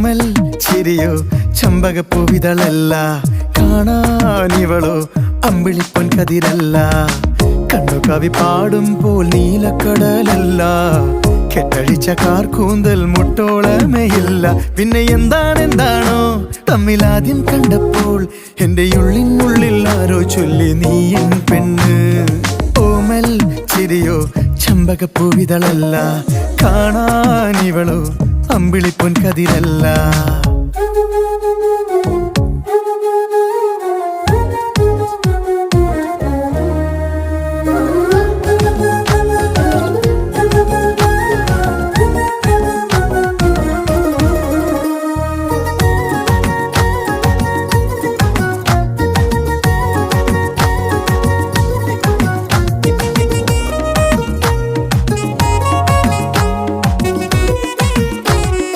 ഓമൽ ചിരിയോ ചമ്പകപ്പൂവിതളല്ല, കാണാനിവളോ അമ്പിളിപ്പൊൻ കതിരല്ല. കണ്ണു കവി പാടുമ്പോൾ നീലക്കടലല്ല, കെട്ടഴിച്ച കാർക്കൂന്തൽ മുട്ടോളമേയില്ല. പിന്നെ എന്താണെന്താണോ തമ്മിലാദ്യം കണ്ടപ്പോൾ എന്റെ ഉള്ളിനുള്ളിൽ ആരോ ചൊല്ലി നീയൻ പെണ്ണ്. ഓമൽ ചിരിയോ ചമ്പകപ്പൂവിതളല്ല, കാണാനിവളോ അമ്പിളിപ്പൊൻ കതിരല്ല.